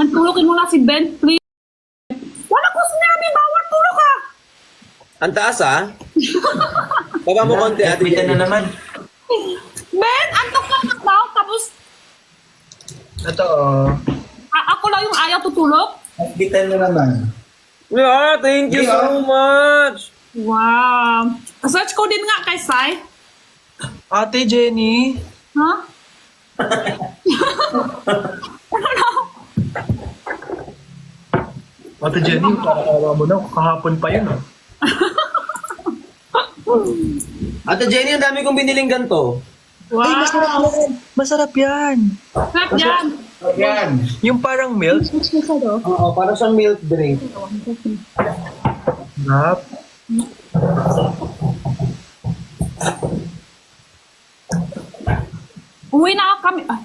Tulukin mo na si Ben, please. Wala ko sinabi, bawal tulog ka. Ang taas ah. Baba mo konti ate. Kita na naman. Ben, antok lang ako. Tapos, Ito, ako lang yung ayaw tutulog. Kita na naman. Yeah, thank you so much. Wow. Search ko din nga kay Sai. Ate Jenny. Ha? Ate Jenny, parang mo na. Kahapon pa yun. Ate Jenny, ang dami kong biniling ganito. Wow. Ay, masarap yan. Masarap yan. Sarap yan. Yan. Yung parang milk. Oo, para siyang milk drink. Sarap. Uwi na kami. Ah.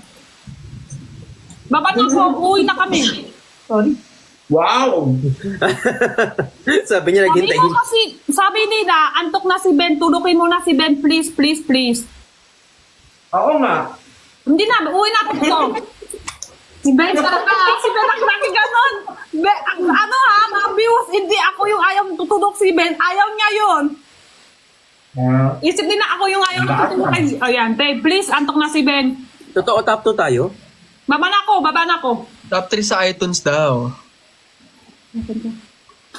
Baba na po, uwi na kami. Sorry. Wow! Sabi niya naghintay. Sabi mo kasi, sabi nila, antok na si Ben, tulukin mo na si Ben, please, please, please. Oo nga. Hindi na, uwi na ako to. Si Ben talaga, si Ben ang laki ganon. Ano ha, mga views, hindi ako yung ayaw tutulog si Ben, ayaw niya yun. Isip din na ako yung ayaw tutulog kay... Ayan, te, please, antok na si Ben. Totoo, top 2 tayo? Baba na ako. Top 3 sa iTunes daw.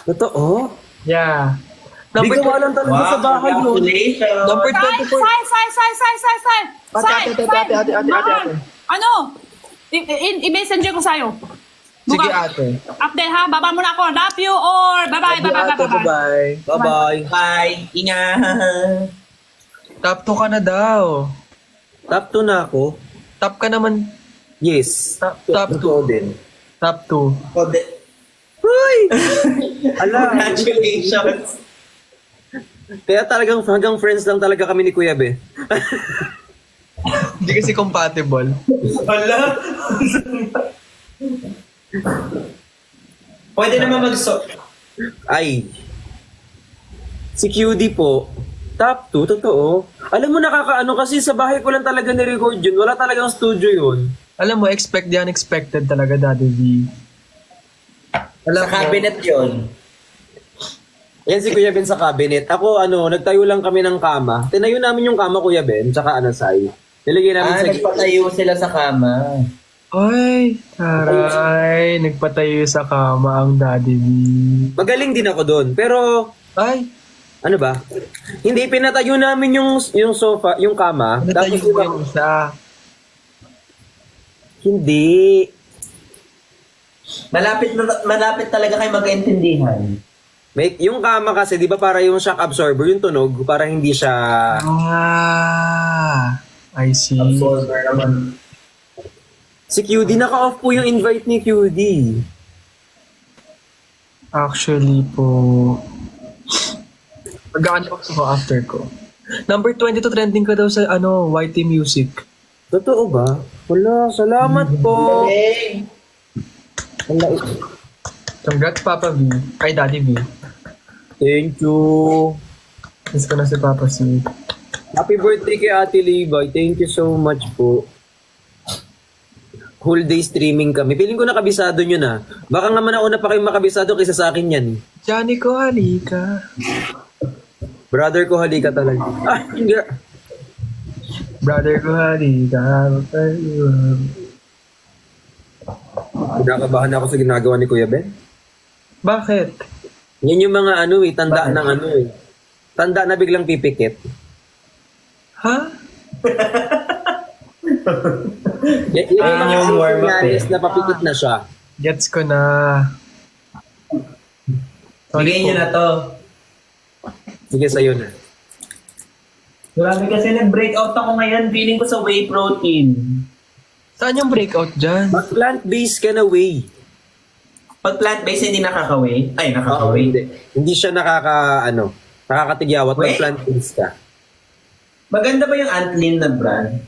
Totoo? Yeah. Di ko alam talaga sa bahay yun. Number Sai, 24. Sai. Ate. Ano? I-messenger ko sa'yo. Sige Bukas. ate. Update ha, baba muna ako. Love you or bye-bye. Bye-bye. Bye-bye. Bye. Ingat. Top 2 ka na daw. Top 2 na ako. Top ka naman. Yes. Top Totoo 2. din. Top 2. Uy! Ala. Congratulations. Kaya talagang hanggang friends lang talaga kami ni Kuya Be. Hindi kasi compatible. Wala. Pwede naman Ay. Si QD po. Top 2, totoo. Alam mo, nakakaano kasi sa bahay ko lang talaga ni-record yun. Wala talagang studio yun. Alam mo, expect the unexpected talaga, Daddy V. Alam Sa cabinet yun. Yan si Kuya Ben sa cabinet. Ako, nagtayo lang kami ng kama. Tinayo namin yung kama, Kuya Ben, tsaka Sai. Nilagay namin sa Nagpatayo sila sa kama. Ay, taray. Nagpatayo sa kama ang Daddy V. Magaling din ako doon. Pero, Ay, ano ba? Hindi, pinatayo namin yung sofa, yung kama. natayo mo yung isa. Hindi. Malapit talaga kayo magkaintindihan. Yung kama kasi, di ba para yung shock absorber, yung tunog, para hindi siya... Ah, I see. Absorber naman. Si QD, naka-off po yung invite ni QD. Actually po, mag-unbox ako after ko. Number 22 trending ka daw sa YT Music. Totoo ba? Wala, salamat po. Hey. Wala, Congrats, Papa V. Ay, Daddy V. thank you. Miss ko na si Papa C. Happy birthday kay Ate Levi. Thank you so much po. Whole day streaming kami. Feeling ko nakabisado nyo na. Baka nga manauna pa kayong makabisado kaysa sa akin yan. Johnny ko, halika. Brother ko, halika talaga. Ah, hindi. Brother ko, halika. Kinakabahan ako sa ginagawa ni Kuya Ben. Bakit? Yan yung mga tanda ng Tanda na biglang pipikit. Ha? Yan yung mga yung warm up senyales na papikit na siya. Gets ko na. Bigay nyo na to. Sige, sa'yo na. Grabe kasi nag-breakout ako ngayon. Feeling ko sa whey protein. Saan yung breakout dyan? Mag plant-based ka na way. Pag plant-based, hindi nakaka-whey. Ay, Oo, nakaka-whey. hindi siya nakakatigyawat. Mag Wait. plant-based ka. Maganda ba yung Antlim na brand?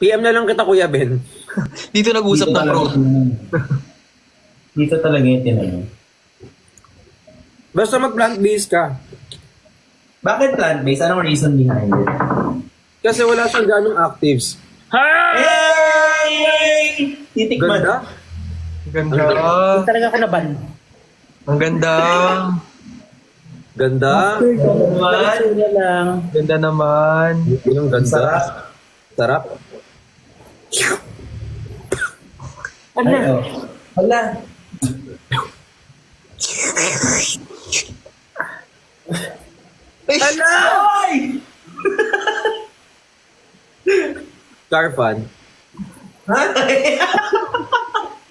PM na lang kita, Kuya Ben. Dito nag-usap ng pro. Dito talaga yung tinanong. Basta mag plant-based ka. Bakit plant-based? Anong reason behind it? Kasi wala siyang ganong actives. Hey! Titikman. Ganda. Ganda. Hindi talaga ako naban. Ang ganda. Ganda. Naman. Yun lang. Ganda naman. Yung ganda. Sarap. Ano? Wala. Ala! Ay! Carfan.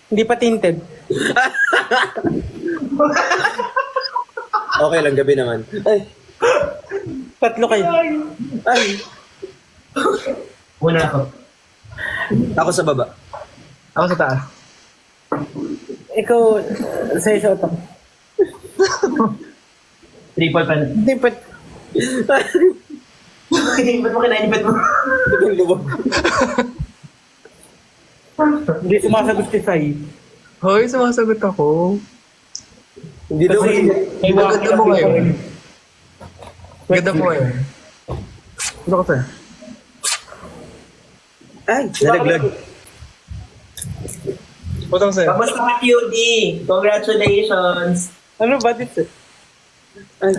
Hindi pa tinted. Okay lang, gabi naman. Ay, Tatlo kayo. ay. Una ako. Ako sa baba. Ako sa taas. Ikaw, sa isa ito. Triple pen. Hindi pa. Ba't mo kinainipit mo? Yung lubog. Hindi sumasagot si Sai. Hoy, sumasagot ako. Hindi daw kasi. Ganda mo ngayon. Ganda mo ngayon. Ano ka, sir? Ay, nalaglag. Putang, sir. Kamusta ka, QD? Congratulations! Ano ba dito? Ay,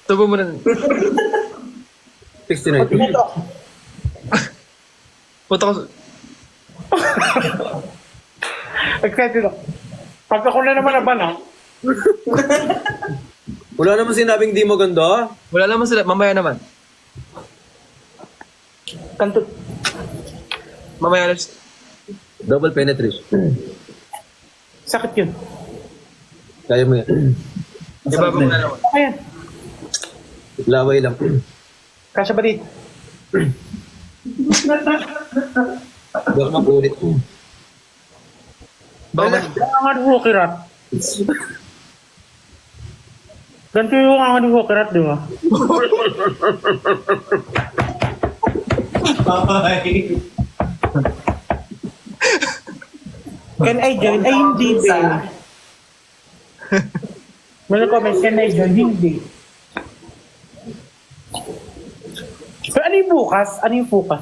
Tubo mo na. 69. Puta ko. Excited ako. Pag ako na naman naban, ha? Wala naman sinabing di maganda. Wala naman sila. Mamaya naman. Kanto. Mamaya na. Double penetration. Sakit yun. Kaya mo yan. Iba mo na naman. Ayan. Laway lang. Kasya ba dito? Hindi ako mapulit. Baka Ang ano ho, kirat. Ganito yung ang ano ho, kirat, di ba? Can I join? Ay, hindi, Ben. May comment, can I join? Hindi. So, ano yung bukas? Ano yung bukas?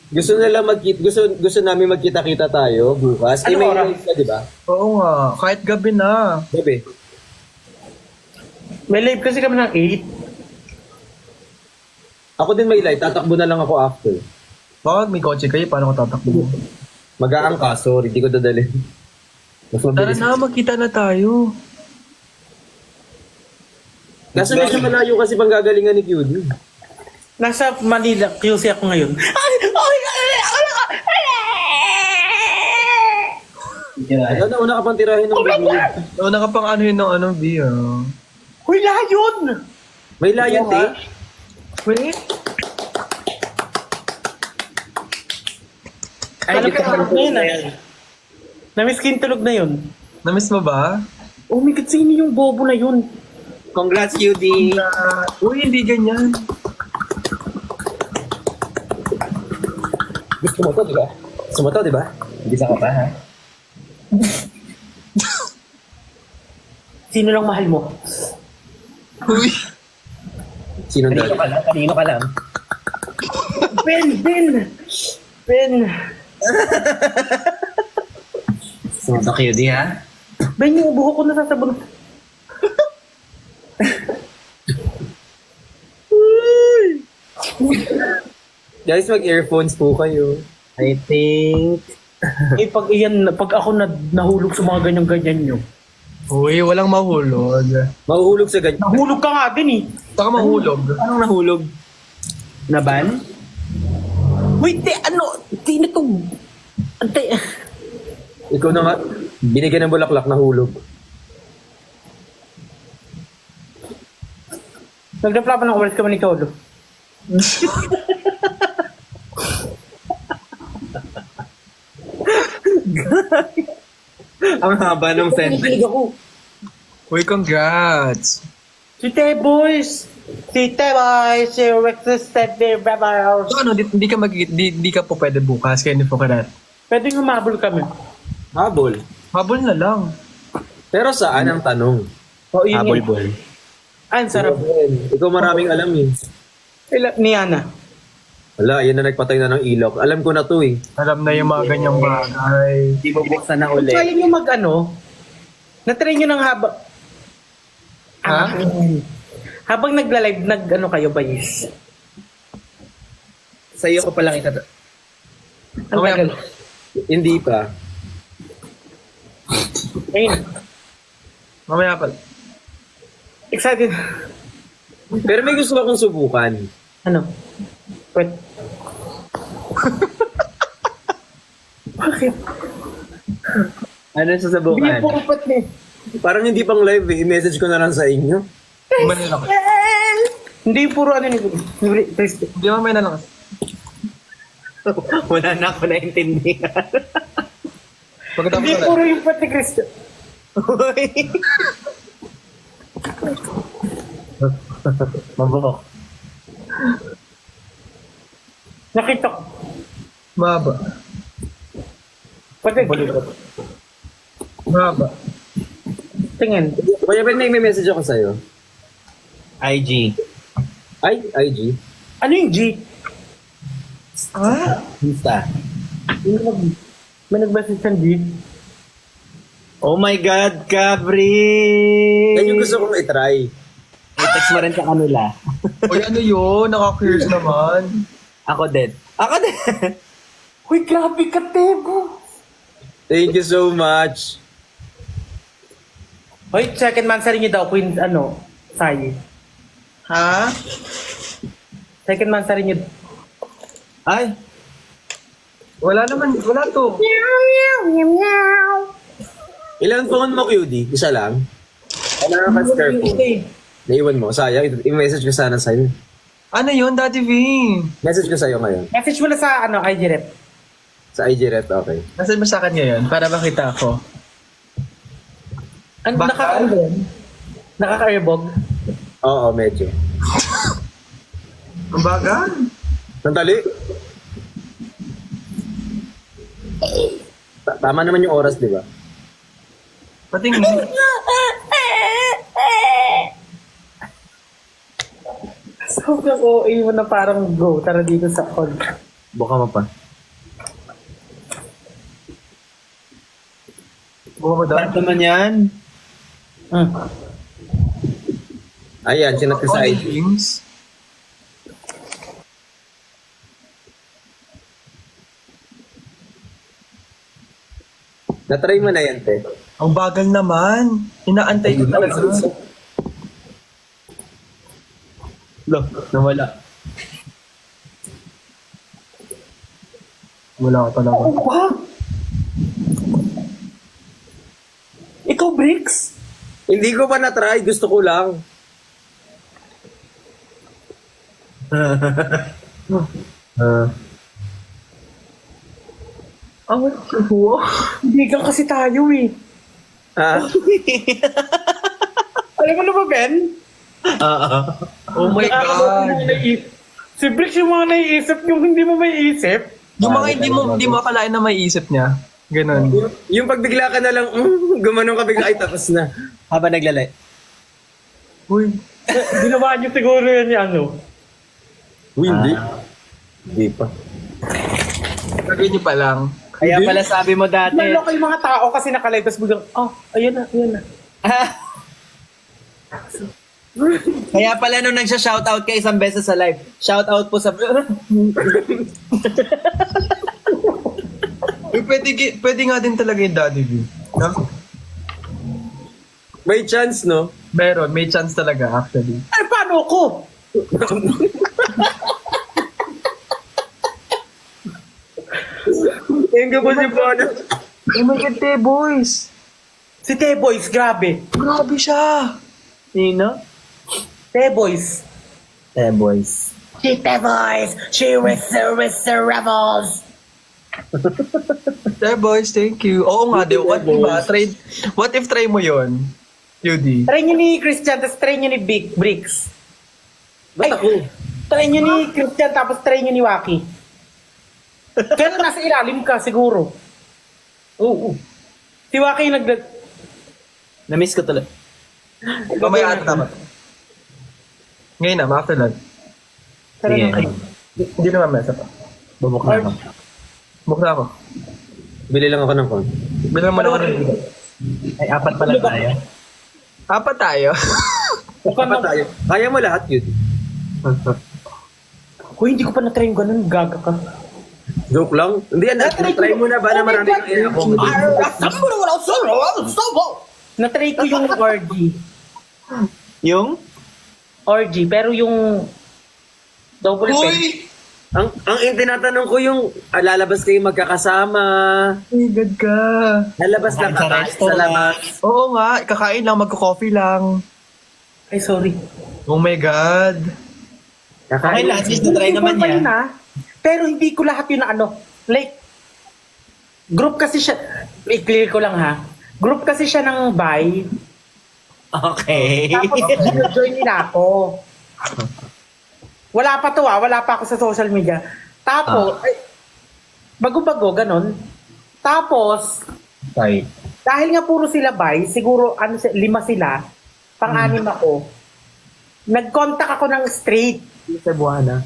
Gusto nila magkita, gusto namin magkita-kita tayo bukas. Ano May oras? live ka, di ba? Oo nga. Kahit gabi na. Gabi. May live kasi kami ng 8. Ako din may live. Tatakbo na lang ako after. Bakit may kotse kayo? Paano ko tatakbo? Mag-aangka. Sorry, di ko dadalhin. Mas Tara mabilis. na, magkita na tayo. Nasa medyo malayo kasi pang gagalingan ni QD. Nasa Manila, QC ako ngayon. Ano na, una ka pang tirahin ng video. Una ka pang ano yun ng ano, B, ah. Uy, layon! May layan, te. Wait. Ay, Ano ka- tulog na yun, Namiss ko yung tulog na yun. Namiss mo ba? Oh my God, sino yung bobo na yun? Congrats, QD. Uy, hindi ganyan. Gusto mo to, di ba? Gusto mo to, di ba? Bisa ka pa, ha? Sino lang mahal mo? Uy. Sinong dali? Kanino ka lang? Ben! Gusto mo to, QD, ha? Ben, yung buho ko nasasabon. Guys, mag-earphones po kayo. I think... pag ako nahulog sa mga ganyan-ganyan nyo. Uy, walang mahulog. Mahuhulog sa ganyan. Nahulog ka nga din eh. Saka mahulog. Anong nahulog? Naban? Wait, Sino to? Ante. Ikaw na nga. Binigyan ng bulaklak, nahulog. Nagdapla pa ng oras ka man ikaw, do. Ang haba ng sentence. Uy, congrats. Si Boys! Si Rexus said the rebels. So ano, di ka di ka po pwede bukas, kaya hindi po ka na. Pwede humabol kami. Habol. Habol na lang. Pero saan ang tanong? O, yun yun. Habol-bol. Ang sarap. Ikaw maraming alam eh. Ni Ana. Wala, yan na nagpatay na ng ilaw. Alam ko na to eh. Alam na yung mga ganyang bagay. Di bubuksan na Kung kaya nyo na-try nyo ng Ha? habang nagla-live, kayo ba, Yes? Sa'yo ko palang ito. Ang Mamaya tagal. Hindi pa. Ayun. Mamaya pala. Excited. Pero may gusto akong subukan. Ano? Wait. Bakit? Ano yung Hindi susubukan? po upat na eh. Parang hindi pang live eh. I-message ko na lang sa inyo. Manila ka. Hindi puro ni Hindi, mamaya na lang kasi. Wala na ako naintindihan. Pagkatapos Hindi na puro yung pat ni Cristo. Mabok. Nakita ko. Mahaba. Pati. Mahaba. Tingin. Kaya ba may message ako sa'yo? IG. Ay, IG. Ano yung G? Insta. May nag-message ng G? Oh my God, Cabri! Yan yung gusto kong itry. I-text mo rin sa kanila. Uy, ano yun? Nakaka-curious naman. Ako din. Ako din! Uy, grabe ka, Tebo. Thank you so much. Hoy, second man sa rin niyo daw, Queen, Sai. Ha? Second man sa rin niyo. Ay! Wala naman. Wala to. Ilan phone mo, QD? Isa lang? Ano na ka-scare po? Naiwan mo. Sayang, i-message ko sana sa'yo. Ano yun, Daddy V? Message ko sa'yo ngayon. Message mo na sa, IG rep. Sa IG Ret, okay. Nasaan mo sa akin ngayon? Para makita ako. Ano, Bakal? nakaka-airbog? Oo, medyo. Ang bagal. Sandali. Tama naman yung oras, di ba? Patingin. Sobrang OA mo na parang go. Tara dito sa call. Buka mo pa. Buka mo daw. Bakit naman yan? Ayan, sinat ko sa Only IG. things. Natry mo na yan, te. Ang bagal naman. Inaantay ko talaga. Lo, nawala. Wala ka talaga. Wow! Ikaw, Bricks? Hindi ko pa na-try, gusto ko lang. Hindi ka kasi tayo eh. Ha? Alam mo na ba, Ben? Oh my God. Si Bricks yung mga naiisip yung hindi mo maiisip. Yung mga hindi mo akalain na may isip niya. Ganon. Yung pagbigla ka na lang, gumanong ka bigla, ay tapos na. Habang naglalay. Uy. Ginawa niyo siguro yan yung Uy, hindi. Hindi pa. Sabi niyo pa lang. Kaya pala sabi mo dati. Naloko yung mga tao kasi nakalive, tapos biglang, ayan na. Kaya pala nung nagsha-shoutout ka isang beses sa live. Shoutout po sa... Uy, pwede nga din talaga yung Daddy V. No? May chance, no? Meron, may chance talaga actually. Ano, paano ko? Yung gabos yung paano. Oh my God, boys. Si T-Boys, grabe. Grabe siya. Sino? T-Boys. Boys. Si T-Boys, she was the rebels. Boys, thank you. Oo nga, what if try mo yon, Judy? Try nyo ni Christian, tapos try nyo ni Bricks. Ba't ako? Try nyo ni Christian, tapos try nyo ni Waki. Pero nasa ilalim ka, siguro. Oo. Si Waki yung Na-miss ko tuloy. Mamaya ata tama. Ngayon na, after that. Tara Sige. na kayo. Hindi naman mesa pa. Bubok na ako. Bukla ako. Bili lang ako ng phone. Bilang mo naman ng Ay, apat pala tayo. Apat tayo. Dapat tayo. Kaya mo lahat yun. Uy, hindi ko pa na-try yung ganun. Gaga ka. Joke lang. Hindi yan. Try mo na ba na marami kang Na-try ko yung orgy. Yung? Orgy, pero yung double pen. Uy! ang tinatanong ko yung lalabas kayo magkakasama. Ay, God ka. Lalabas na Sa kakain sa restaurant. labas. Oo nga, kakain lang, magko-coffee lang. Ay, sorry. Oh my God. Okay lang, at least na-try naman Super pa niya. yun, pero hindi ko lahat yun na ano. Like, group kasi siya, i-clear ko lang ha. Group kasi siya ng bi. Okay. Tapos, join nila ako. Wala pa to wala pa ako sa social media. Tapos, ay, bago-bago, ganon. Tapos, Ay. dahil nga puro sila bi, siguro 5 sila, pang-anim ako, nag-contact ako ng straight. Sa Buwana.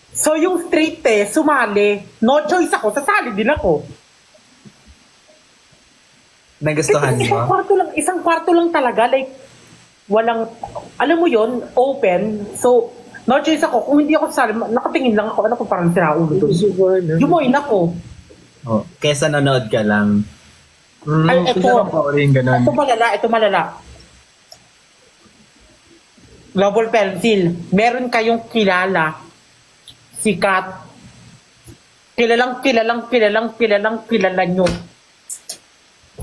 So, yung straight sumali. No choice ako, sasali din ako. Nagustuhan mo? Isang kwarto lang talaga, like, walang, alam mo yon open. So, no choice ako. Kung hindi ako sasali, nakatingin lang ako. Ano ko, parang siraulo doon. Yumoin ako. Oh, kesa nanood ka lang. Ay, eto. Rin ganun. Ito malala. Global Pencil. Meron kayong kilala, sikat, kilalang kilala nyo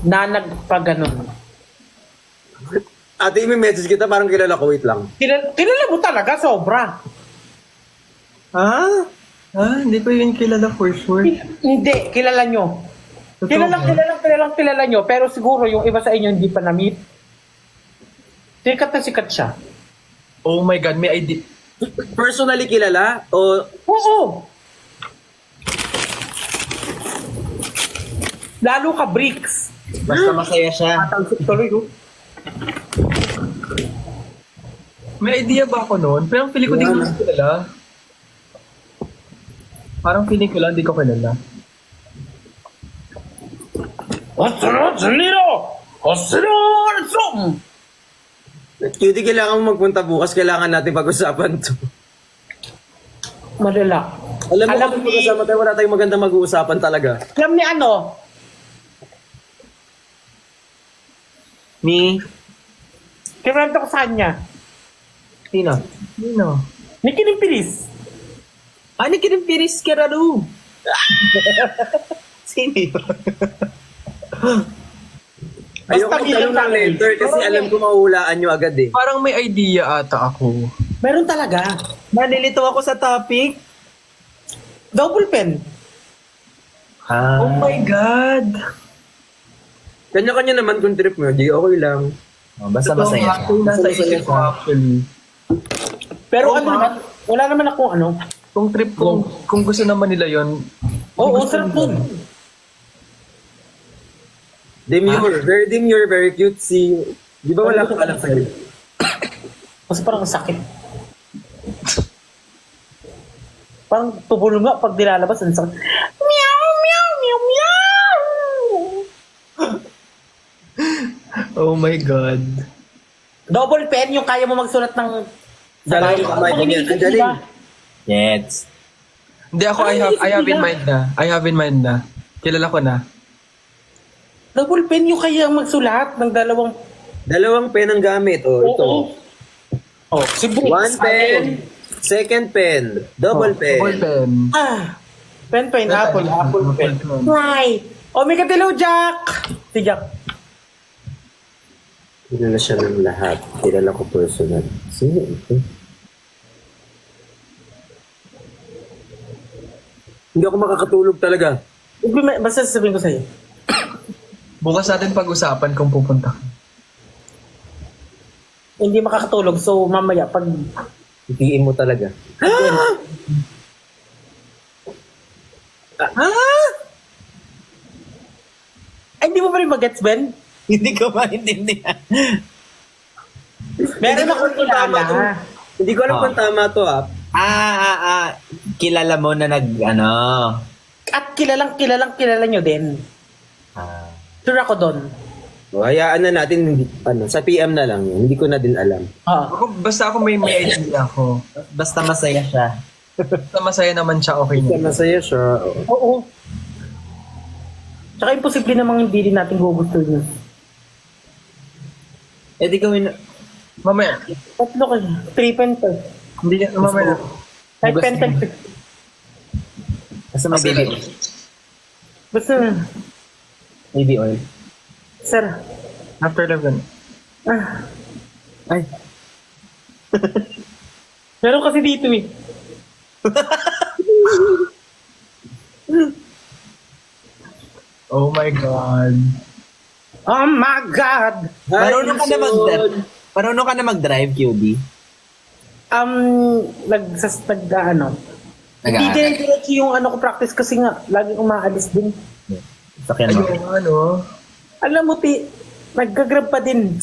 na nagpaganon. Ate, may message kita, parang kilala ko, wait lang. Kilala mo talaga, sobra. Ah? Ah, hindi ko yun kilala for sure. Hindi, kilala nyo. Kilala nyo, pero siguro yung iba sa inyo hindi pa na-meet. Sikat na sikat siya. Oh my God, may idea. Personally kilala? O Oo. Lalo ka, Bricks. Basta masaya siya. Tatalsik tuloy, oh. May idea ba ako noon? Pero feeling ko di ko kilala. Parang feeling ko lang di ko kilala. Cutie, kailangan mo magpunta bukas. Kailangan natin pag-usapan to. Malala. Alam mo, Alam kung ni- magkasama tayo, wala tayong maganda mag-uusapan talaga. Alam ni ano? Ni? Kinrento ko sa kanya. Sino? Sino? Ni Kinimpilis. Ano kinimpiris ka raro? Sino yun? Ayoko Basta bilang magtanong ng tanong. letter kasi alam ko mahuhulaan nyo agad eh. Parang may idea ata ako. Meron talaga. Nalilito ako sa topic. Double pen. Oh my God! Kanya-kanya naman kung trip mo, di okay lang. Oh, basta masaya siya. Ito ang nasa isip ko actually. Pero Oo, ano naman, wala naman akong ano. Kung trip ko, kung gusto naman nila yon. Oo, sarap nun. Demure, very cutesy. Di ba wala kang alam sa'yo? Kasi parang ang sakit. Parang tubulong nga pag nilalabas, ang sakit. Meow, meow, meow, meow! Oh my God. Double pen, yung kaya mo magsulat ng Dalawang kamay mo yan. Ang galing. Yes. Hindi ako, I have in mind na. I have in mind na. Kilala ko na. Double pen, yung kaya magsulat ng dalawang... Dalawang pen ang gamit. O, ito. Oh, si Brooks. One pen, second pen, double pen. Double pen. Pen, apple pen. Right. Oh, may katilaw, Jack! Si Jack. Kilala siya ng lahat. Kilala ko personal. Sino ito? Hindi ako makakatulog talaga. Basta sasabihin ko sa'yo. Bukas natin pag-usapan kung pupunta ka. Hindi makakatulog, so mamaya pag... Itiin mo talaga. Ay, hindi mo pa rin mag-gets, Ben? Hindi ko maintindihan. Meron akong kilala. Hindi ko alam kung tama to ah. kilala mo na nag, At kilala nyo din. Sure ako doon. O, hayaan na natin, sa PM na lang yun. Hindi ko na din alam. Basta ako may idea ako. Basta masaya siya. Basta masaya naman siya, okay Kaya na. masaya siya. Oo. Tsaka imposible namang hindi rin natin gugustuhin yun. Eh di gawin, Mamaya. Tatlo kayo. 3 penta. Hindi niya, mamaya. 5 penta. basta may baby oil. Basta, Baby oil. sir. After 11. Ay. Meron kasi dito eh. Oh my God. Oh my God! Marunong ka na mag-drive, QB? Nag-ano. Hindi dire-diretso yung ko practice kasi nga, laging umaalis din. Sakyan mo. Ayun, Alam mo, nagka-grab pa din.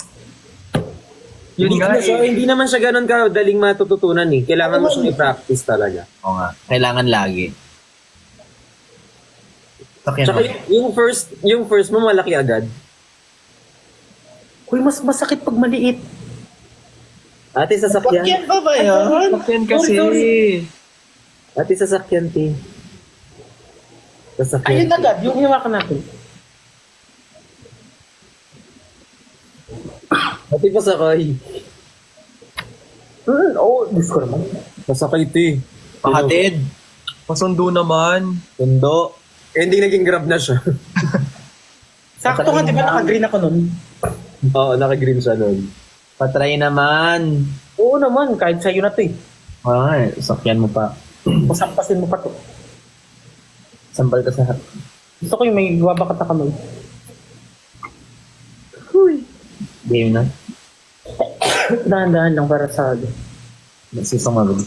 Yun Hindi, nga so, hindi naman siya ganun kadaling matututunan eh. Kailangan mo siyang i-practice talaga. Oo nga. Kailangan lagi. Sakyan Tsaka mo. yung first mo malaki agad. Uy, mas masakit pag maliit. Ate, sasakyan. ba ba yun? Sakyan kasi. Ate, sasakyan, ti. Sasakyan. Ayun agad, yung hiwakan natin. Ate, pasakay. Oo, Diyos ko naman. Pasakay, ti. Pahatid. Pasundo naman. Sundo. Eh, hindi naging grab na siya. Sakto nga, di ba naka-green ako nun? Oo, naka-green siya nun. Patry naman. Oo naman, kahit sa'yo na to eh. Ay, sakyan mo pa. Pasampasin mo pa to. Sambal ka sa Gusto ko yung may wabakat na kamay. game na. Dahan-dahan lang para sa Nagsisumagod.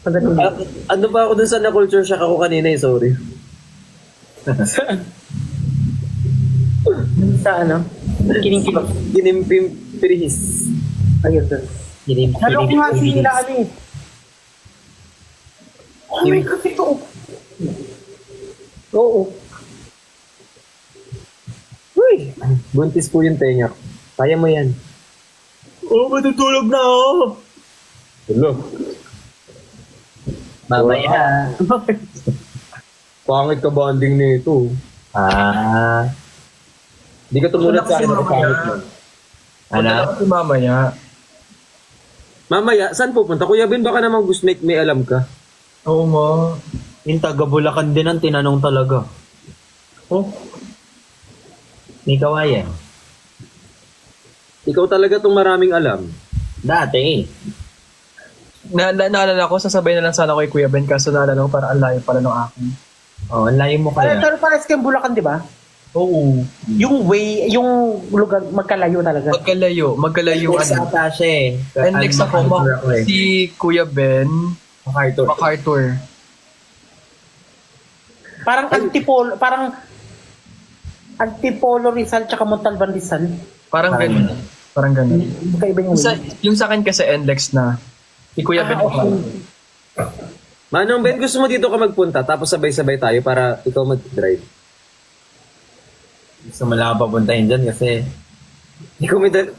pagdating. Ano ba ako dun sa na-culture shock ako kanina eh, sorry. Sa ano? Kining-kilok. Ginimpimpirihis. Ayun doon. Halo ko nga si nila ano eh. Oh my God, ito. Oo. Uy! Buntis po yung tenga. Kaya mo yan. Oh, matutulog na ako. Hello. Mamaya. Pangit ka banding nito. Hindi ka tumulat sa akin. Pangit mo. Ano? Kasi mamaya. Mamaya, saan pupunta? Kuya Ben, baka naman gusto may alam ka. Oo nga. Yung taga Bulacan din ang tinanong talaga. Oh, May kawayan. Ikaw talaga tong maraming alam. Dati eh. naalala ko, sasabay na lang sana ko kay Kuya Ben kaso naalala ko para ang layo pala ng akin. Oh, ang layo mo kaya. Pero pares kayong Bulacan, di ba? Oo. Yung way, yung lugar, magkalayo talaga. Magkalayo. Next ata siya eh. And next ako, si Kuya Ben, MacArthur. Parang Antipolo Rizal tsaka Montalban Rizal. Parang ganun. Magkaiba yung way. Yung sa akin kasi NLEX na. Si Kuya Ben. Okay. Manong Ben, gusto mo dito ka magpunta tapos sabay-sabay tayo para ikaw mag-drive. Gusto mo lang ako papuntahin dyan kasi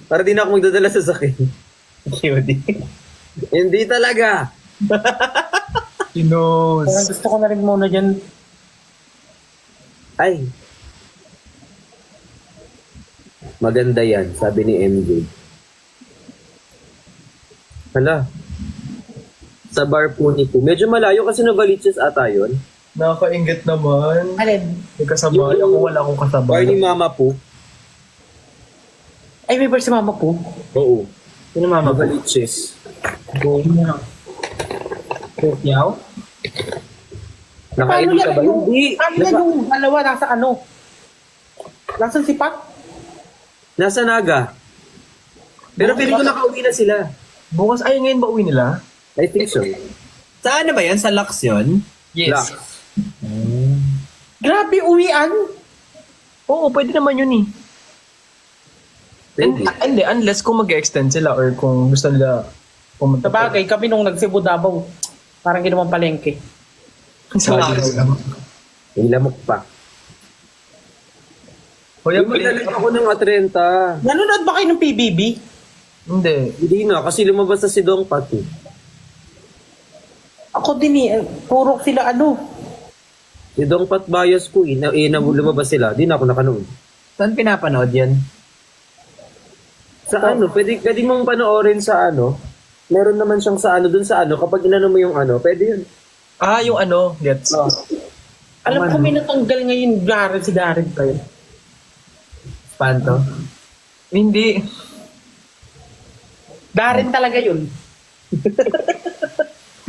Para di na ako magdadala sa sakit. cutie. Hindi talaga. He knows. Parang gusto ko na rin muna dyan. Ay. Maganda yan, sabi ni MJ. Hala. Sa bar po ni Po. Medyo malayo kasi Novaliches ata yun. Nakakaingit naman. Alin? May kasabay. Ako wala akong Bar ni kasabay. Mama po. Ay, may bar si mama po. Oo. Sino mama ko? Novaliches. Yaw? Nakainom ka ba? Hindi. Ano yan yung dalawa nasa ano? Nasaan si Pat? Nasa Naga. Pero feeling ko nakauwi na sila. Bukas, ay ngayon ba uwi nila? I think so. Saan na ba yan? Sa Lux yun? Yes. Grabe, uwian. Oo, pwede naman yun eh. Hindi, unless kung mag-extend sila or kung gusto nila pumunta. Sa bagay, kami nung nag-Cebu Davao. Parang ginawang palengke. Sa akin lang. May lamok pa. Kuya, Uy, pinalit ako ng Atrenta. Nanonood ba kayo ng PBB? Hindi. Hindi na, kasi lumabas na si Dong Pati. Ako din puro sila Si Dong Pat bias ko lumabas sila. Di na ako nakanood. Saan pinapanood yan? Sa pwede mong panoorin sa meron naman siyang sa dun sa kapag inano mo yung pwede yun. Ah, yung gets. Alam ko may natanggal ngayon si Darren pa yun. Panto? Hindi. Darren talaga yun.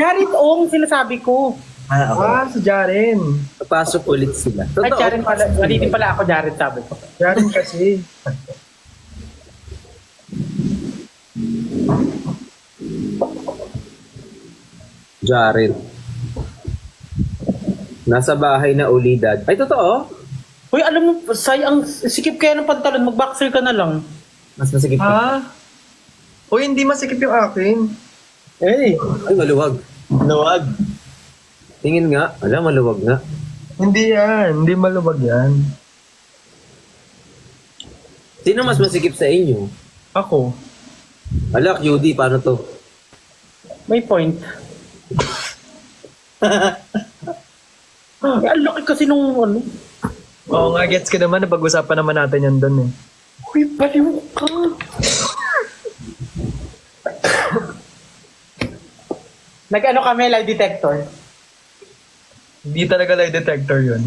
Darren Ong, sinasabi ko. Ah, okay. Ah, si Jaren. Pasok ulit sila. Ay, Totoo. Darren pala. Mali din pala ako, Darren, sabi ko. Jaren kasi. Jaren. Nasa bahay na uli, dad. Ay, totoo? Uy, alam mo, ang sikip kaya ng pantalon, mag-boxer ka na lang. Mas masigit pa. Ah? Uy, hindi masikip yung akin. Ay, maluwag. Luwag. Tingin nga. Maluwag nga. Hindi yan. Hindi malubag yan. Sino mas masikip sa inyo? Ako. Ala, QD, paano to? May point. Ang laki kasi nung Oo nga, gets ka naman. Napag-usapan naman natin yan doon eh. Uy, baliw ka. Nag-ano kami, lie detector. Hindi talaga lie detector yun.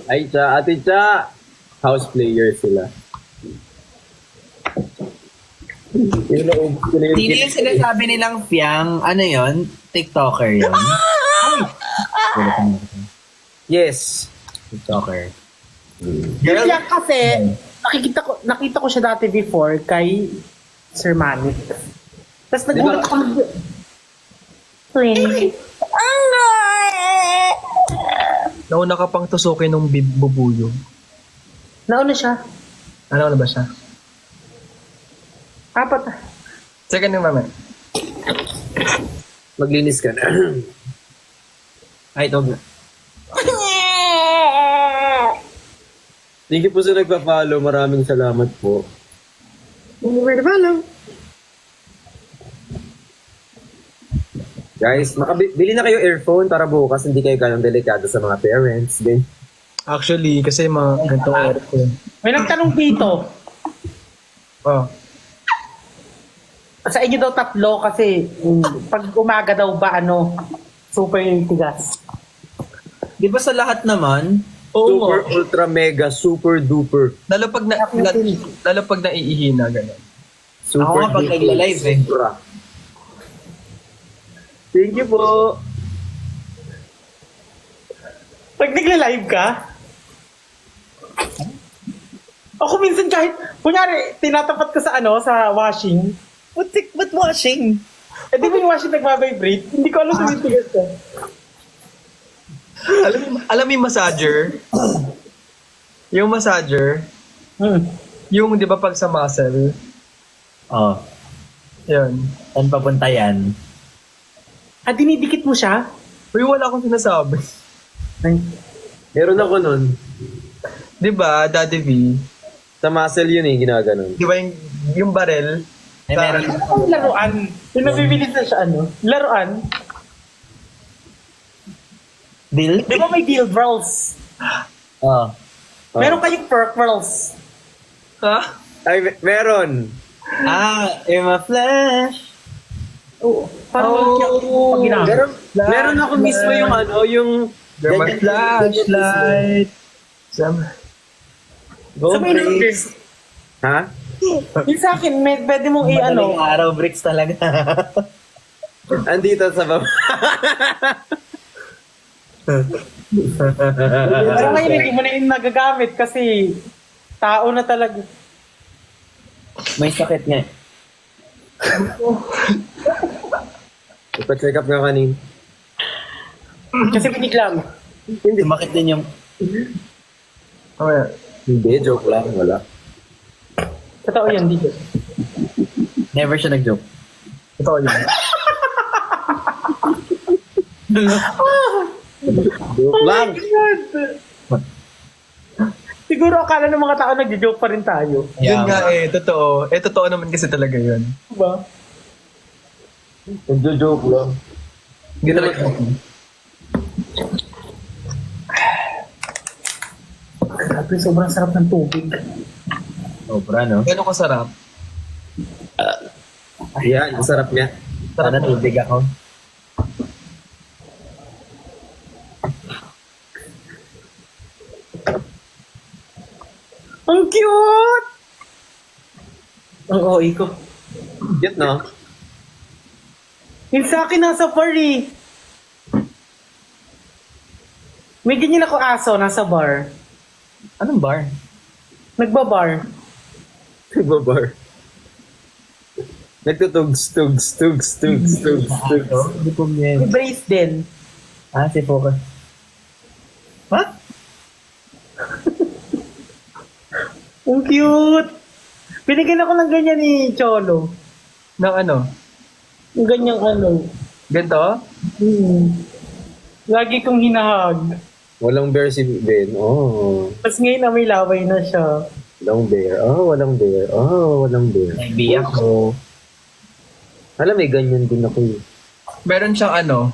Ay, Ate Cha. House player sila. Sino yung sinasabi nilang Fiang? Ano yon? TikToker yun? Yes. TikToker. Girl, yan kasi, nakita ko siya dati before kay Sir Manny. Tapos nagulat ako. Nauna ka pang tusukin ng bubuyo. Nauna siya. Ano na ba siya? Apat. Second yung mami. Maglinis ka na. Ay, ito. Thank you po sa nagpa-follow. Maraming salamat po. Guys, bili na kayo earphone para bukas hindi kayo ganong delikado sa mga parents. Then, Actually, kasi mga ganitong oras ko yun. May nagtanong dito. Oh. Sa inyo daw tatlo kasi pag umaga daw ba super tigas. Di ba sa lahat naman? Oo super, nga. ultra, mega, super, duper. Lalo pag naiihina, gano'n. Super, Ako nga pag nagla-live eh. Supra. Thank you po. Pag nagla-live ka, ako minsan kahit, kunyari, tinatapat ko sa sa washing, Ba't washing? di ba yung washing nagbabibrate? Hindi ko alam tumitigas ka. Alam mo yung massager? Yung massager, yung di ba pag sa muscle, Oh. yun. Saan papunta yan? Dinidikit mo siya? Uy, wala akong sinasabi. Meron ako nun. Di ba, Daddy V? Sa muscle yun ginaganon. Di ba yung barel? Ay, meron. Ang laruan. Yung nabibilis na siya laruan. Bill? Di ba may deal rolls? Oh. Meron kayong perk rolls. Ha? Ay, meron. In my flesh. Oo. Parang pag ginamit. Meron ako mismo yung yung... You're my flashlight. Go, Sa may Bricks. Ha? Yung sa akin, pwede mong Madaling araw, Bricks talaga. Andito sa baba. Pero ngayon, hindi mo na yung nagagamit kasi tao na talaga. May sakit nga. Ipa-check up nga kanin. Kasi biniglam. Hindi. Sumakit din yung... Okay. Hindi, joke lang. Wala. Totoo yan, dito. Never siya nag-joke. Totoo yun. Joke lang. God. Siguro akala ng mga tao nagjo-joke pa rin tayo. Yun nga totoo. Totoo naman kasi talaga yun. Diba? Nagjo-joke lang. Hindi naman. Grabe, sobrang sarap ng tubig. Sobra, no? Gano'n kasarap. Ayan, ang sarap niya. Sana tubig ako. Ang cute! Ang OA ko. Cute, no? Yung sa akin nasa bar eh. May ganyan ako aso, nasa bar. Anong bar? Nagbabar. Nagbabar. Nagtutugs, tugs, tugs, tugs, tugs, tugs. Hindi po May niya. brace din. Si Focus. Ha? Ang cute! Binigyan ako ng ganyan ni Cholo. Ng ano? Yung ganyang ano. Ganito? Lagi kong hinahag. Walang bear si Ben. Oh. Tapos ngayon na may laway na siya. Walang bear. Oh, walang bear. Oh, walang bear. May biyak ko. Alam, may ganyan din ako eh. Meron siyang ano?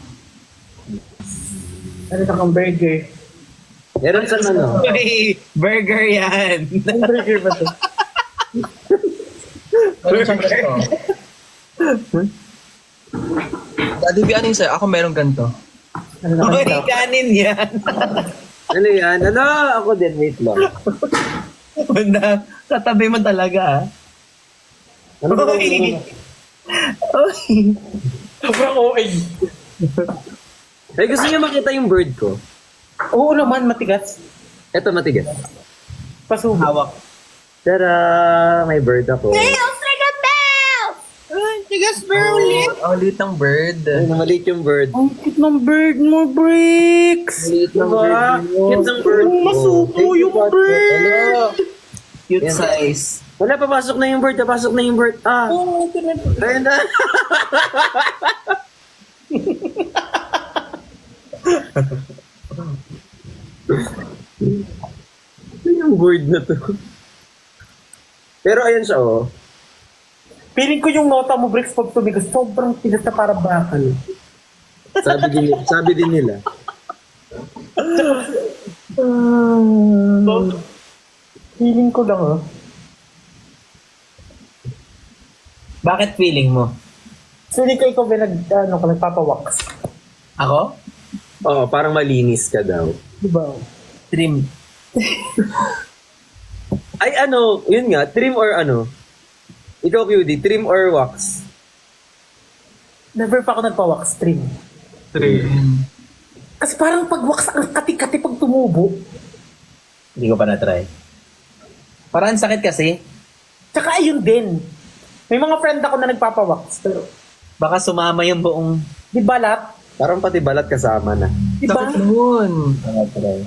Ano na kang burger? Meron siyang ano. Uy, burger yan. Ang burger ba to? Meron siyang ganito. Daddy, ano yung sa'yo? Ako meron ganito. Ano na Uy, kang kanin yan. Ano yan? Ano? Ako din. Wait lang. Banda, katabi mo talaga, Ano ba? Uy. Uy. sobrang OA. Ay, gusto niyo makita yung bird ko? Oo naman, matigas. Eto, matigas. Pasubo. Hawak. Tara! May bird ako. Ang liit ng bird. Ay, maliit yung bird. Ang cute ng bird mo, Bricks! Maliit ng bird. Cute ng bird ko. Masuko Thank you, yung Pat. bird. Hello. Cute Yan. size. Wala, papasok na yung bird. Papasok na yung bird. Ah. Ayun na. Ano yung bird na to? Pero ayun siya, oh. Feeling ko yung nota mo, Bricks, pag tumigas, sobrang tigas na para bakal. Sabi din nila. Feeling ko lang, ah. Bakit feeling mo? Feeling ko ikaw ba nagpapawax? Ako? Oo, parang malinis ka daw. Diba? Trim. Ay, ano, yun nga, trim or ano? Ikaw, QD, trim or wax? Never pa ako nagpa-wax trim. Trim. Kasi parang pag-wax, ang kati-kati pag tumubo. Hindi ko pa na-try. Parang sakit kasi. Tsaka ayun din. May mga friend ako na nagpapawax. Pero, Baka sumama yung buong... di balat? Parang pati balat kasama na. Di ba? Sakit nun. try.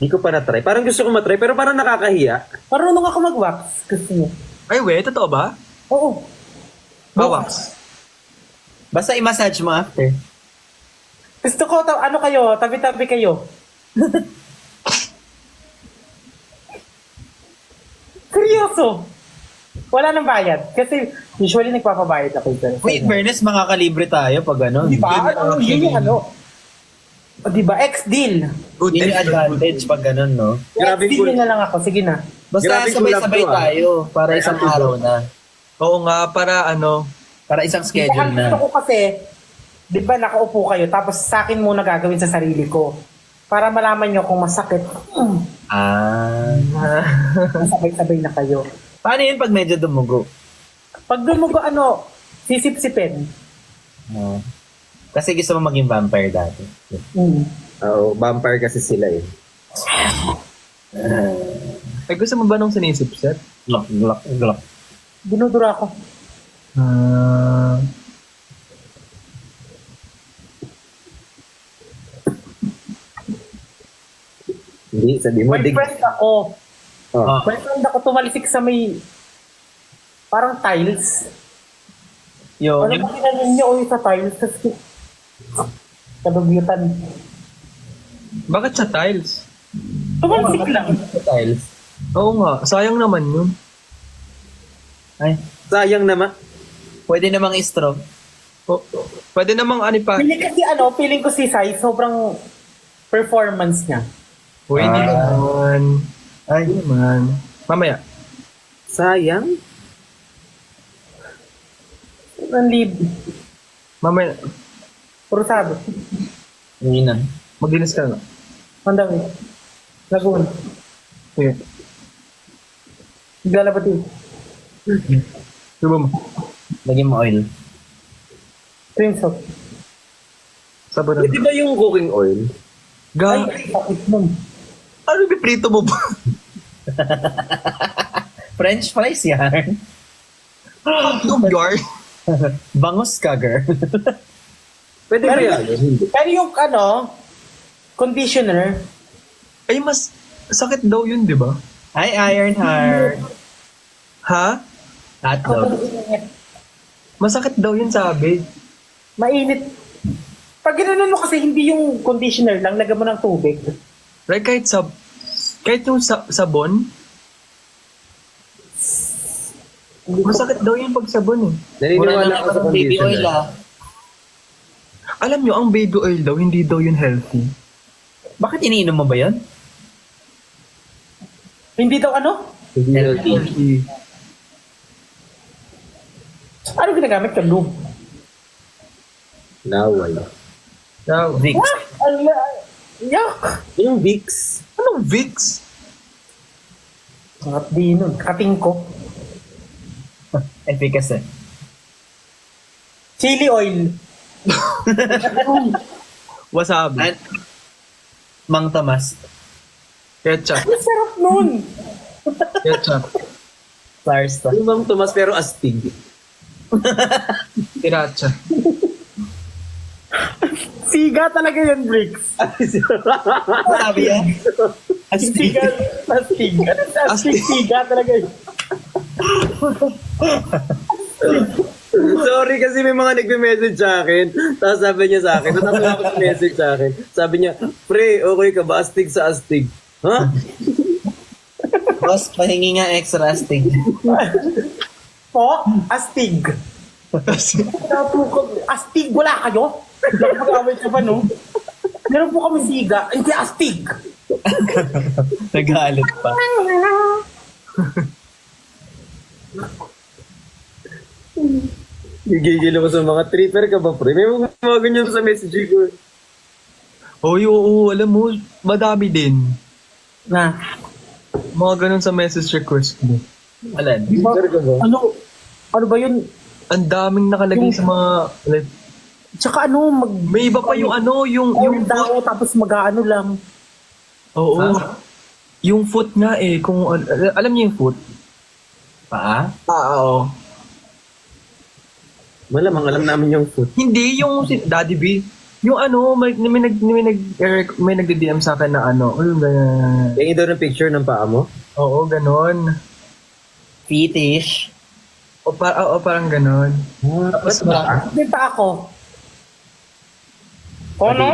Hindi ko pa na-try. Parang gusto ko matry, pero parang nakakahiya. Marunong ako mag-wax. Kasi, Ay, we, totoo ba? oo. Bawas. Basta i-massage mo after. Gusto ko, ano kayo, tabi-tabi kayo. Seryoso. Wala nang bayad. Kasi usually nagpapabayad ako. Wait, fairness, makakalibre tayo pag ano. Di ba? Yun yung ano. O, di ba? Ex-deal. Good Yun yung deal. advantage pag ganun, no? Grabe Ex-deal cool. na lang ako. Sige na. Basta Grabe sabay-sabay collab to, ah. tayo para isang araw na. Oo nga, para ano. Para isang Ang schedule gusto na. ko kasi, di ba nakaupo kayo, tapos sa akin muna gagawin sa sarili ko. Para malaman nyo kung masakit. Ah. Sabay-sabay na kayo. Paano yun pag medyo dumugo? Pag dumugo, ano, sisip-sipin. No. Kasi gusto mo maging vampire dati. Oo, vampire kasi sila eh. Ay, gusto mo ba nung sinisipsip? Glok, glok, glok. Dinudura ko. Hindi, sabi mo, May dig. friend ako. Oh. May friend ako tumalisik sa may Parang tiles. Yun. Ano ba ginanong niyo ulit sa tiles? Tapos kadugyutan. Bakit sa tiles? Tumalsik lang. Tiles. Oo nga, sayang naman yun. Ay, Sayang naman. pwede namang straw. O, pwede namang pa. Feeling ko si Sai, sobrang performance niya. Uy, hindi naman. Ay, Hindi naman. Mamaya. Sayang? Ang lead. Mamaya. Puro sabi. yun na. Maglinis ka na. Ang dami. Lagoon. Sige. Naglalabat yun. Subo mo. Lagyan mo oil. Cream soap. Sabon na. Di ba yung cooking oil? Ga, Sakit nun. ano piprito mo ba? French fries yan. Yung yard. Bangus ka, girl. Pwede ba yan? Hindi. Pero yung conditioner, Ay, mas sakit daw yun, di ba? Hi, Ironheart. Ha? Hotdog. Masakit daw yun sabi. mainit. Pag ginanon mo kasi hindi yung conditioner lang, lagyan mo ng tubig. Like kahit yung sabon, masakit daw yun pag sabon eh. Naniniwala Mura ako sa lang ng baby oil, conditioner. Alam nyo, ang baby oil daw, hindi daw yun healthy. Bakit iniinom mo ba yun? Hindi daw ano? Hindi healthy. Healthy. Ano ginagamit ka? Lube. Naway. Daw. Vicks. Ala, yak! Yung Vicks. Anong Vicks? At di nun, kating ko. Efficacy. Chili oil. Wasabi. And, Mang Tomas. Ketchup. Ang sarap nun. Ketchup. Sarsa. Yung Mang Tomas pero astig. Sriracha. Siga talaga yun, Bricks. Sabi yan? Astig. Siga, astig. Astig, siga talaga yun. Sorry kasi may mga nagme-message sa akin. Tapos sabi niya sa akin, natatawa ko sa message sa akin. Sabi niya, pre, okay ka ba? Astig sa astig. Ha? Boss, pahingi nga extra astig. Po, astig. Astig, wala kayo? Mag-away ka ba, no? Meron po kami siga, hindi astig. Nagalit pa. Gigigil ako sa mga tripper ka ba, pre? May mga ganyan sa message ko. Oy, oo, alam mo, madami din. Na, Mga ganun sa message request mo. Alan. Tripper ka ba? ano ba yun? Ang daming nakalagay sa mga, like, Tsaka may iba pa yung yung yung daw, tapos mag-ano lang. oo. Yung foot nga eh, kung, alam niyo yung foot? Paa? Oo. Malamang alam namin yung food. Hindi, yung si Daddy B. Yung may nagdi-DM sa akin na ganyan. Yung daw ng picture ng paa mo? Oo, ganon. Fetish. O parang ganon. Tapos ba? Hindi pa ako. Ano?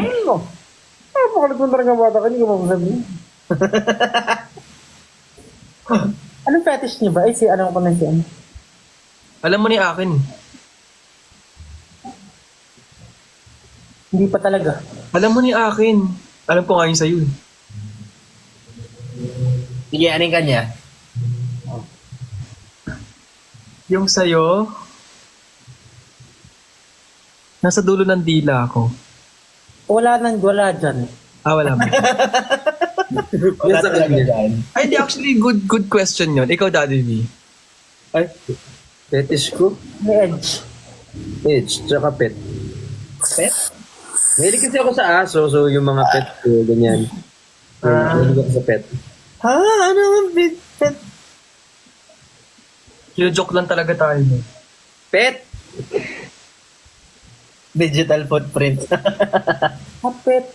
Pakalit mo talaga bata ka, hindi ko masasabi. Anong fetish niyo ba? Ay, alam ko na si ano. Alam mo ni akin. Hindi pa talaga. Alam mo ni akin. Alam ko nga yun sa'yo. Eh. Sige, anong kanya? Yung sa'yo, nasa dulo ng dila ako. Wala dyan. Wala mo. Yung sa kanya. Ay, hindi, actually, good question yun. Ikaw, Daddy V. Ay, fetish ko? May edge. Edge, tsaka pet. Pet? Mahilig kasi ako sa aso, so yung mga pet ko, ganyan. Mahilig ako sa pet. Ha? Ano ang pet? Kino-joke lang talaga tayo. Eh. Pet! Digital footprint. Pet.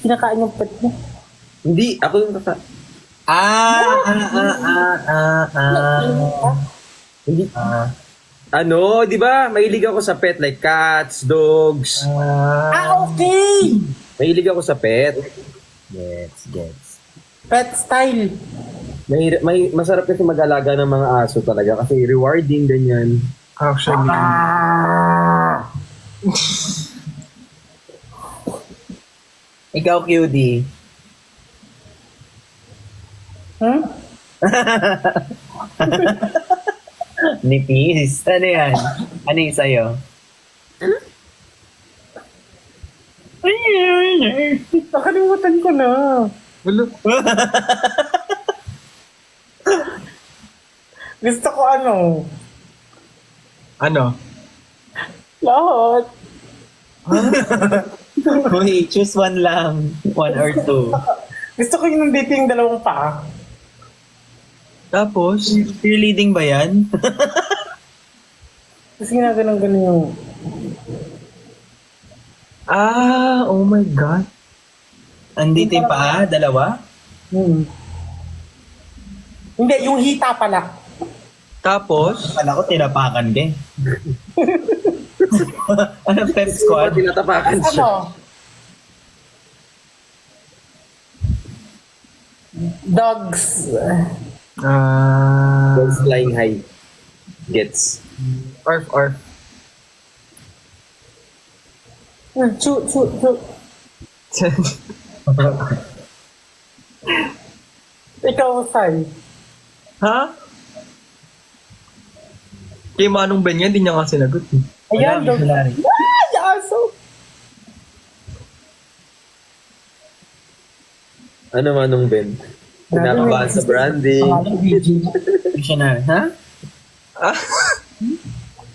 Kinakain yung pet mo. Hindi, ako yung kaka... Hindi, ano, di ba? Mahilig ako sa pet, like cats, dogs. Okay! Mahilig ako sa pet. Gets. Pet style. Masarap kasi mag-alaga ng mga aso talaga kasi rewarding, ganyan. Actually. Ikaw, QD. Hmm? Nipis. Ano yan? Ano yung sa'yo? Nakalimutan ko na. Gulo. Gusto ko ano? Ano? Lahat. Uy, choose one lang. One or two. Gusto ko yung nandito yung dalawang paa. Tapos, Cheerleading ba yan? Kasi ginaganon yung... oh my God. Andito yung paa? Dalawa? Hmm. Hindi, yung hita pala. Tapos, Kala ko tinapakan ka eh. Ano, pep Squad, squad? tinatapakan siya. Ano? Dogs. Dogs flying high. Gets. arf. Chu. Ikaw, Sai. Ha? Kay Manong Ben yan, hindi niya nga sinagot. Eh. Ayan, dog. Missionary. Ay, aso. Ano Manong Ben? Kinakabahan sa branding. Missionary, ha?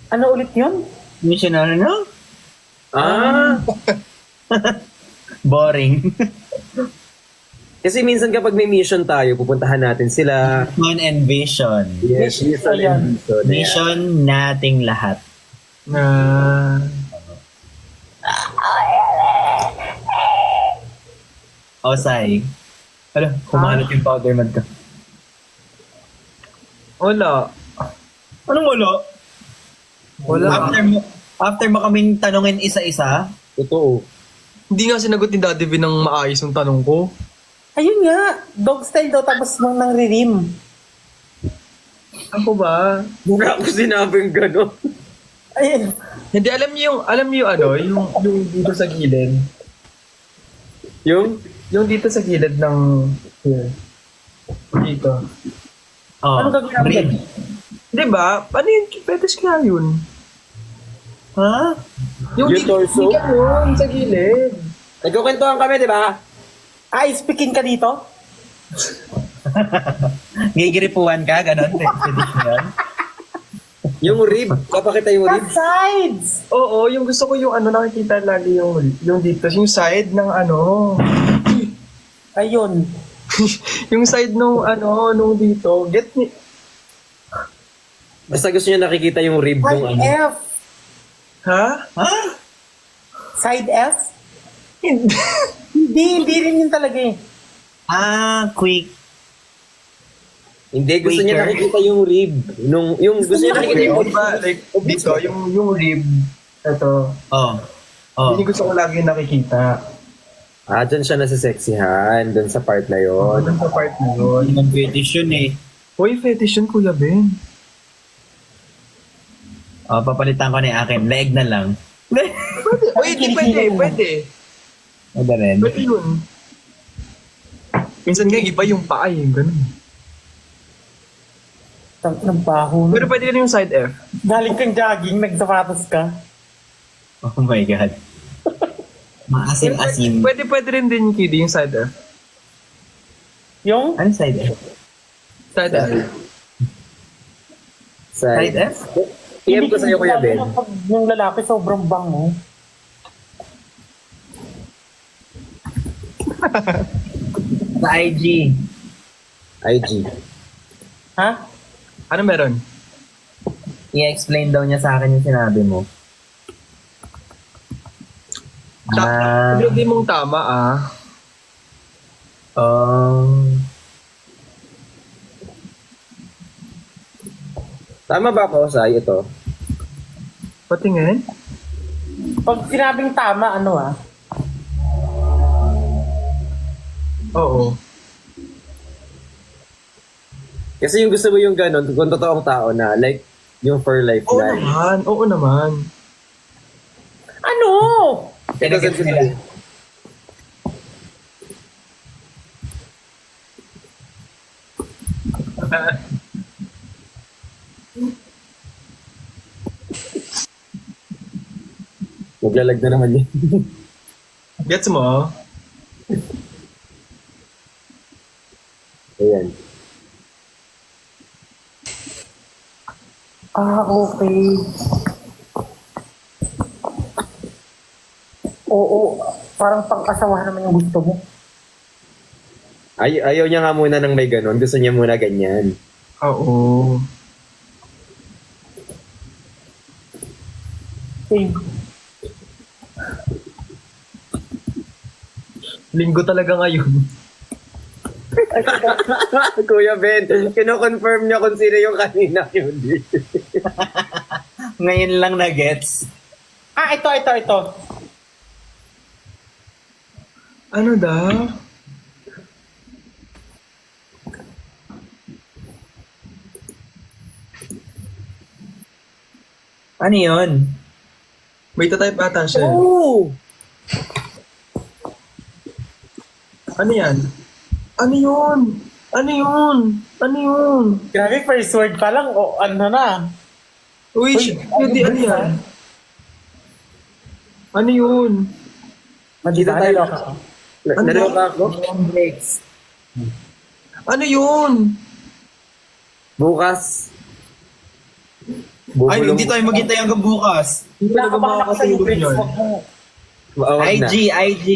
Ano ulit yun? Missionary, no? Ah! Boring. Kasi minsan kapag may mission tayo, pupuntahan natin sila. Mission and vision. Yes, mission Ayan. and mission. Ayan. Mission nating lahat. Osay. Ano, kumalat yung powder mad ka. Wala. Anong wala? Wala. After mo kaming tanungin isa-isa, Totoo. Hindi nga sinagot ni Daddy V ng maayos yung tanong ko. Ayun nga. Dog style daw tapos nang ririm. Ako ba? Wala ko sinabing gano'n. Ayun. Hindi, alam niyo yung ano, yung dito sa gilid. Yung? Yung dito sa gilid ng, here. Dito. oh, Ano gagawin natin? rib. Di ba? Ano yun? Fetish kaya yun? Ha? Yung torso? Hindi ka yun, sa gilid. Nagkukwentuhan kami, di ba? Ay, speaking ka dito? Gigiripuan ka, ganon. Fetish mo yun? Yung rib. Papakita yung rib. Sides! Oo, yung gusto ko yung ano, nakikita lagi yung dito, yung side ng ano. Ayun. Yung side nung ano, nung dito. Get me. Basta gusto niya nakikita yung rib Side nung ano. F. Ha? Ha? Side F? Hindi. Hindi rin yun talaga eh. Quick. Hindi, gusto niya Waiter. nakikita yung rib. Yung gusto niya nakikita Yung yung iba, like, dito, yung rib. Ito. Oh. Hindi gusto ko lagi nakikita. Dyan siya nasa-sexihan. Doon sa part na yon. Sa part na yun. Yung fetish yun eh. Hoy, fetish yun, Kuya Ben. Papalitan ko na yung akin. Leeg na lang. Uy, hindi pwede. Ano rin? Pwede yun. Minsan nga iba yung paa eh, ganun. Tang ng baho. Pero pwede rin yung side F. Galing kang jogging, nagsapatos ka. Oh my God. Maasim-asim. Pwede rin din yung kiddie, yung side F. Yung? Ano side F? Side F. Side F? PM ko sa'yo, Kuya Ben. Pag yung lalaki sobrang bango. Sa IG. IG. Ha? Ano meron? I-explain daw niya sa akin yung sinabi mo. Hindi mong tama Tama ba ako, Sai? Ito. Patingin? Pag sinabing tama, ano ah? Oo. Kasi yung gusto mo yung ganon, kung totoong tao na, like, yung for life Oo na. naman. Oo naman. Ano? Tinagets nila. Maglalag na naman yun. Gets mo? Ayan. Ah, okay. Oo, parang pang-asawa naman yung gusto mo. Ayaw niya nga muna ng may ganon. Gusto niya muna ganyan. Oo. Eh, Linggo talaga ngayon. Kuya Ben, kino-confirm niya kung sino yung kanina yun. Ngayon lang na gets. ito. Ano daw? Ano yun? May type ata siya. Oh! Ano yan? Ano yun? Ano yun? Ano yun? grabe, first word pa lang, o ano na. Uy, hindi ano yan? Ano yun? Magita tayo ka. Naloka ako? Breaks. Ano yun? Bukas. Ay, hindi tayo maghintay hanggang bukas. Hindi talaga makakatulog yun. Maawag na. IG.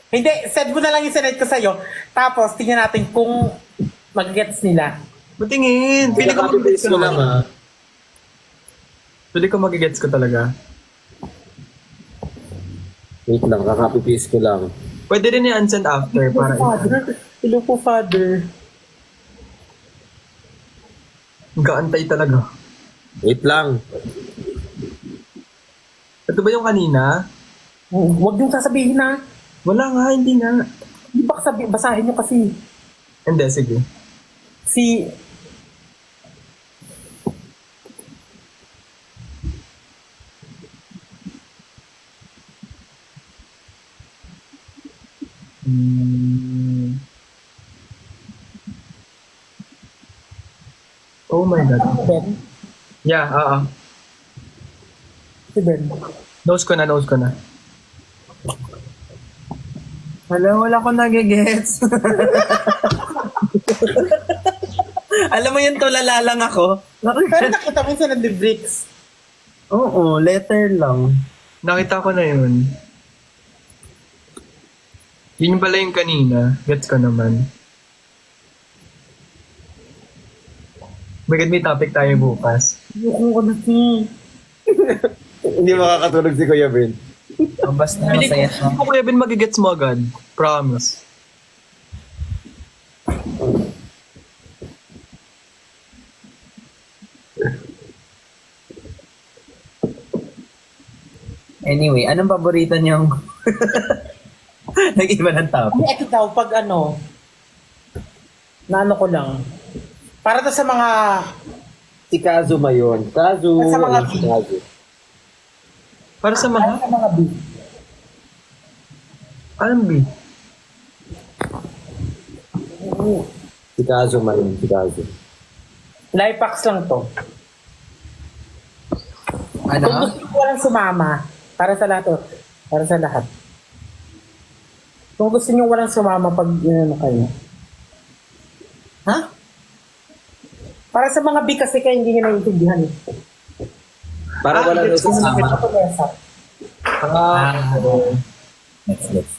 Hindi, send mo na lang yung sinend ko sa'yo. Tapos, tingnan natin kung mag-gets nila. Matingin. Pili ko mag-gets Pinaka-copy-paste ko mo lang, naman. ha? Pili ko mag-gets ko talaga. Wait lang, kaka-copy-paste ko lang. Pwede rin i-unsend after para Hello po, Father. gaantay talaga. Wait lang. Ito ba yung kanina? Huwag niyong sasabihin na. Wala nga, hindi nga. Di ba basahin niyo kasi. Hindi, sige. Si... Oh my God. Ben. Yeah, Si Ben. Nose ko na. Wala ko nagigets. Alam mo yun, tulala lang ako. Pero nakita mo sa bricks. Oo, letter lang. Nakita ko na yun. Yun pala yung kanina. Gets ko naman. Bakit may topic tayo bukas? Yung ko na si... Hindi makakatulog si Kuya Ben. Basta masaya siya. Ako Kuya Ben, magigets mo agad. Promise. Anyway, anong paborito niyong... Nag-iba ng topic. Ito daw, pag ano... Naano ko lang. Para to sa mga... Si Kazuma yun. Kazu. Sa mga Si Kazu. Para sa Para mga... sa mga B. Anong B? Si Kazuma yun. Si Kazu. Life hacks lang to. Ano? Kung gusto mo walang sumama, para sa lahat to. Para sa lahat. Kung gusto niyo walang sumama pag ano kayo. Ha? Para sa mga B kasi kayo hindi nyo naiintindihan. Para wala na gets ko na. sasama. Ito mesa. Let's.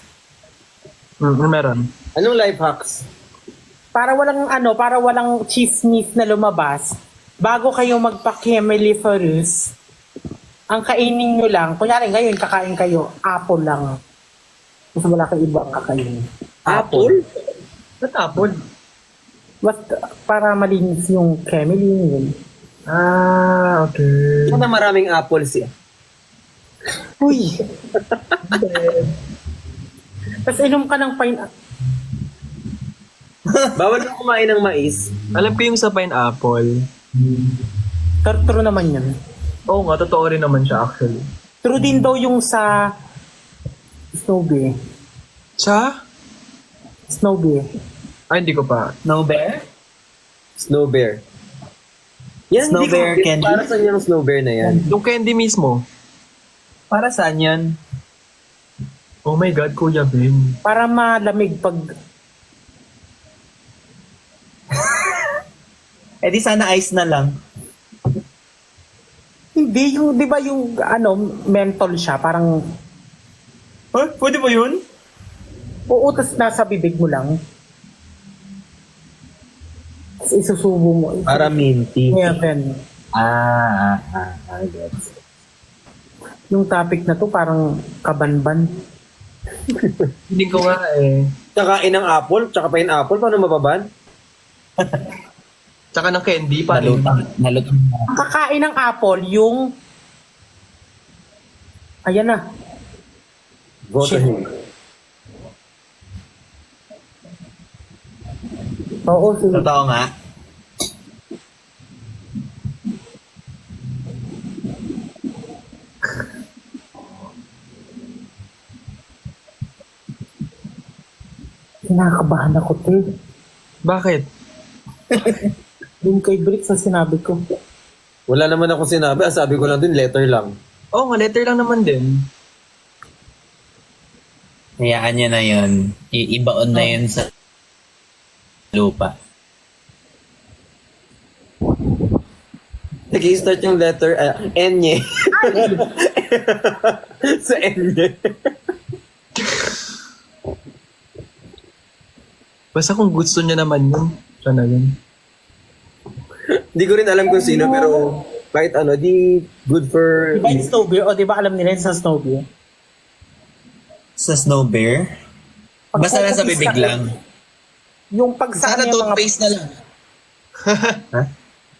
Meron. Anong life hacks? Para walang chismis na lumabas, bago kayo magpa-chemeliferous, ang kainin nyo lang, kunyari ngayon kakain kayo, apple lang. Kasi wala kayo ibang kakainin. Apple? Ba't apple? Para malinis yung Camelin yun. Ah, okay. Ito na maraming apple siya. Uy! Tapos inom ka ng Bawal na kumain ng mais. Alam ko yung sa pineapple. True naman yun. Oo nga, totoo rin naman siya actually. True din daw yung sa Snowbee. Sa? Snowbee. Ay, hindi ko pa. No bear? Snow bear. Yan, Snow hindi ko bear get candy? para saan yung snow bear na yan. Yung candy mismo. Para saan yan? Oh my God, Kuya Ben. Para malamig pag... Eh di sana ice na lang. Hindi, yung, di ba yung, menthol siya, parang, Huh? Pwede ba yun? oo, tas nasa bibig mo lang. Tapos isusubo mo. Para minty. Heaven. Gets. Yung topic na to, parang kabanban. Hindi ko nga eh. Kakain ng apple, tsaka pineapple, paano mababan? Tsaka ng candy, paano? Nalutang. Ang kakain ng apple, yung, ayan na, Vote Shit. him. oo, sige. Totoo nga. Kinakabahan ako, te. Bakit? Yung kay Bricks na sinabi ko. Wala naman ako sinabi. Ang sabi ko lang din, letter lang. Oo nga, letter lang naman din. Hayaan nyo na yun. Ibaon na yun sa lupa. Nag-i-start yung letter, N-nye. Sa N-nye. Basta kung gusto niya naman yun, siya na yun. Hindi ko rin alam kung sino, pero kahit ano, di good for... Di ba yung Snowbee? O di ba alam nila yun sa Snowbee? Sa snow bear? Basta nasa bibig lang. Yung pagsaan Sana yung mga... toothpaste na lang.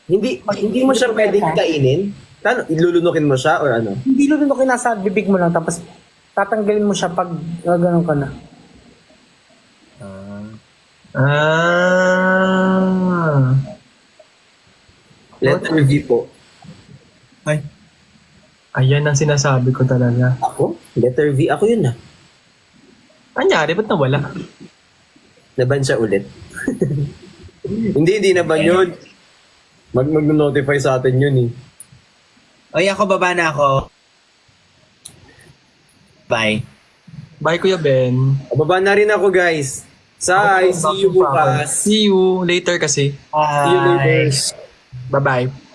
Hindi mo siya pwedeng kainin? Ano, ilulunukin mo siya or ano? Hindi lulunukin nasa bibig mo lang, tapos tatanggalin mo siya pag gano'n ka na. Ah. Letter V po. Ay. Ayan ang sinasabi ko talaga. Ako? Letter V? Ako yun ah. Anyari, ba't nawala? Naban siya ulit. Hindi naban yun. Mag-notify sa atin yun eh. Oy, ako baba na ako. Bye. Bye, Kuya Ben. Baba na rin ako guys. See you bukas. See you later kasi. See you later. Bye-bye.